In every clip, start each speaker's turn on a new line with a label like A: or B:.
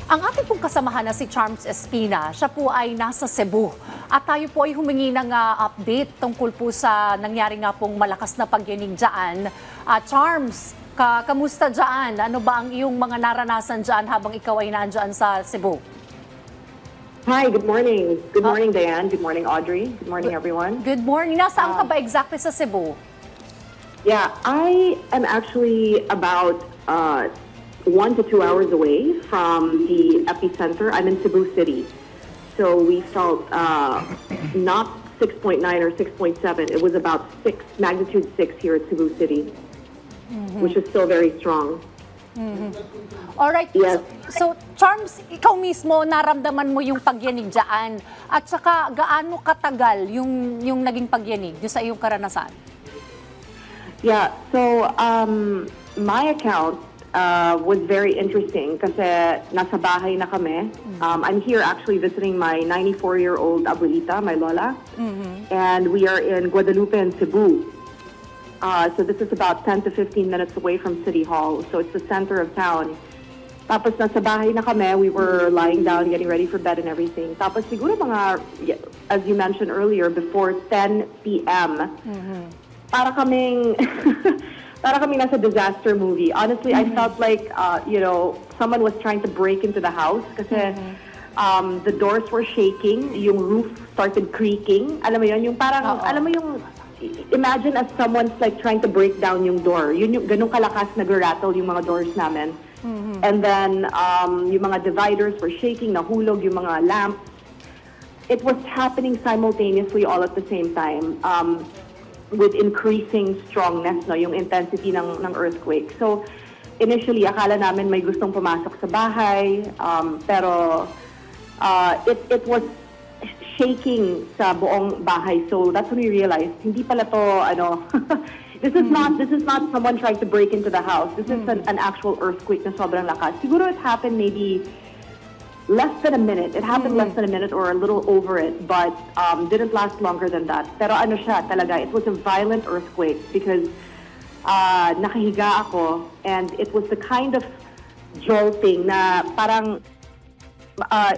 A: Ang ating pong kasamahan na si Charms Espina, siya po ay nasa Cebu. At tayo po ay humingi ng update tungkol po sa nangyari nga pong malakas na pagyanig dyan. Charms, kamusta dyan? Ano ba ang iyong mga naranasan dyan habang ikaw ay nandyan sa Cebu?
B: Hi, good morning. Good morning, Diane. Good morning, Audrey. Good morning, everyone.
A: Good morning. Nasaan ka ba exactly sa Cebu?
B: Yeah, I am actually about 1 to 2 hours away from the epicenter. I'm in Cebu City. So we felt not 6.9 or 6.7. It was about magnitude 6 here at Cebu City, which is still very strong.
A: Alright.
B: Yes.
A: So, Charms, ikaw mismo naramdaman mo yung pagyanig dyan. At saka, gaano katagal yung naging pagyanig sa iyong karanasan?
B: Yeah, so my account was very interesting kasi nasa bahay na kami. I'm here actually visiting my 94-year-old abuelita, my lola. And we are in Guadalupe and Cebu. So this is about 10 to 15 minutes away from City Hall. So it's the center of town. Tapos nasa bahay na kami, we were lying down, getting ready for bed and everything. Tapos siguro mga, as you mentioned earlier, before 10 p.m., para kaming nasa disaster movie. Honestly, I felt like, someone was trying to break into the house kasi the doors were shaking, yung roof started creaking. Alam mo yun, yung parang, alam mo yung, imagine as someone's like trying to break down yung door. Yun yung ganun kalakas nag-rattle yung mga doors namin. And then, yung mga dividers were shaking, nahulog yung mga lamps. It was happening simultaneously all at the same time. With increasing strongness, no, yung intensity ng earthquake. So, initially, akala namin may gustong pumasok sa bahay, pero it was shaking sa buong bahay. So, that's when we realized, hindi pala to, this is not someone trying to break into the house. This is an actual earthquake na sobrang lakas. Siguro it happened maybe less than a minute. It happened less than a minute or a little over it, but didn't last longer than that. Pero ano siya talaga, it was a violent earthquake because nakahiga ako and it was the kind of jolting na parang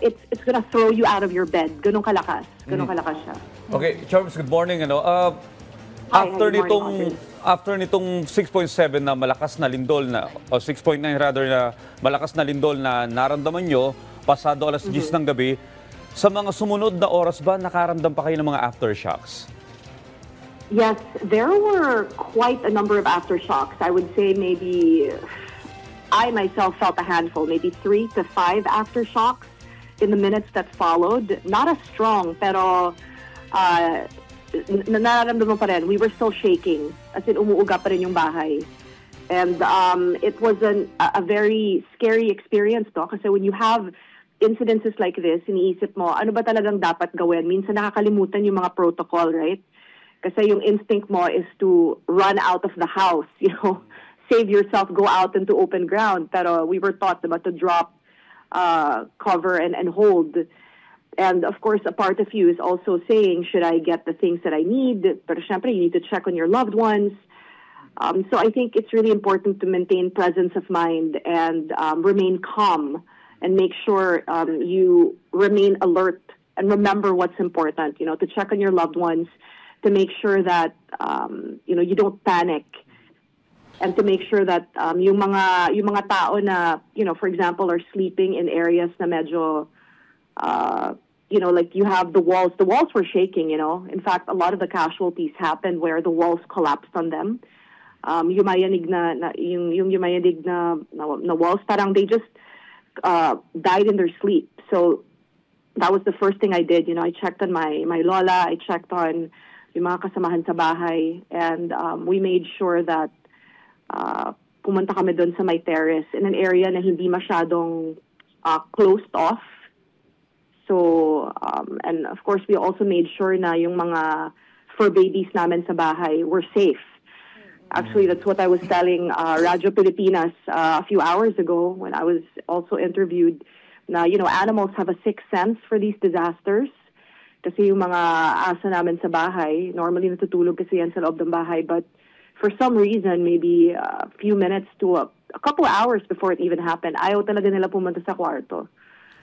B: it's gonna throw you out of your bed. Ganun kalakas. Ganun kalakas siya.
C: Okay, Charles, good morning. After nitong 6.7 na malakas na lindol na, o 6.9 rather na malakas na lindol na naramdaman nyo, pasado alas 10 ng gabi, sa mga sumunod na oras ba, nakaramdam pa kayo ng mga aftershocks?
B: Yes, there were quite a number of aftershocks. I would say maybe, I myself felt a handful, maybe 3 to 5 aftershocks in the minutes that followed. Not as strong, pero nararamdaman pa rin. We were still shaking, as in umuuga pa rin yung bahay. And it was a very scary experience, no? Kasi when you have incidences like this, iniisip mo, ano ba talagang dapat gawin? Minsan nakakalimutan yung mga protocol, right? Kasi yung instinct mo is to run out of the house, save yourself, go out into open ground. Pero we were taught about to drop, cover, and hold. And of course, a part of you is also saying, should I get the things that I need? Pero syempre, you need to check on your loved ones. So I think it's really important to maintain presence of mind and remain calm and make sure you remain alert and remember what's important, to check on your loved ones, to make sure that, you don't panic, and to make sure that yung mga tao na, for example, are sleeping in areas na medyo, like you have the walls were shaking, In fact, a lot of the casualties happened where the walls collapsed on them. Yumayanig na walls, parang they just died in their sleep. So that was the first thing I did. I checked on my lola, I checked on yung mga kasamahan sa bahay, and we made sure that pumunta kami doon sa may terrace in an area na hindi masyadong closed off. So, and of course, we also made sure na yung mga fur babies namin sa bahay were safe. Actually, that's what I was telling Radyo Pilipinas a few hours ago when I was also interviewed. Na, animals have a sixth sense for these disasters. Kasi yung mga aso namin sa bahay, normally natutulog kasi yan sa loob ng bahay. But for some reason, maybe a few minutes to a couple of hours before it even happened. Ayaw talaga nila pumunta sa kwarto.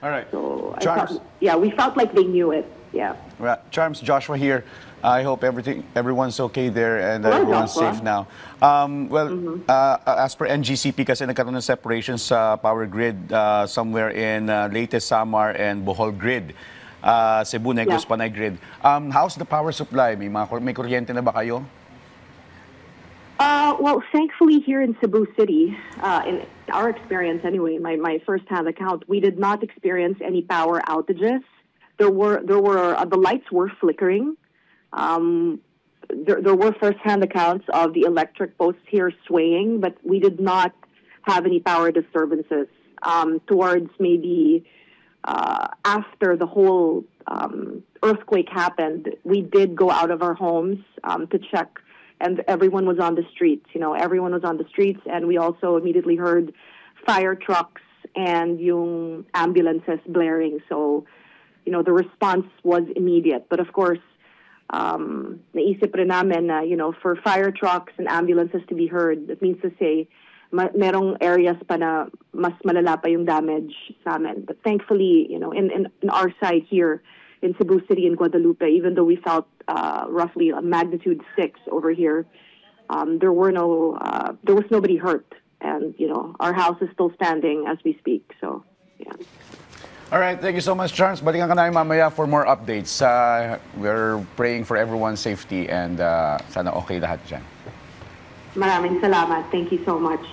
D: All right.
B: So,
D: Charms,
B: we felt like they knew it. Yeah.
D: right. Charms, Joshua here. I hope everyone's okay there and
B: Hello,
D: everyone's
B: Joshua.
D: safe now. As per NGCP kasi nagkaroon ng separation sa power grid somewhere in Leyte, Samar and Bohol grid. Cebu, Negros,
B: Yeah.
D: Panay grid. How's the power supply? May kuryente na ba kayo?
B: Well, thankfully here in Cebu City, in our experience anyway, my first-hand account, we did not experience any power outages. There were the lights were flickering. There were first-hand accounts of the electric posts here swaying, but we did not have any power disturbances. Towards maybe after the whole earthquake happened, we did go out of our homes to check, and everyone was on the streets. Everyone was on the streets, and we also immediately heard fire trucks and yung ambulances blaring. So, the response was immediate. But of course, naisip rin namin na, for fire trucks and ambulances to be heard, that means to say, merong areas pa na mas malala pa yung damage sa amin. But thankfully, in our side here in Cebu City and Guadalupe, even though we felt roughly a magnitude 6 over here, there was nobody hurt. And, our house is still standing as we speak. So, yeah.
D: All right, thank you so much, Charles. Balikan ka namin mamaya for more updates. We're praying for everyone's safety and sana okay lahat dyan.
B: Maraming salamat. Thank you so much.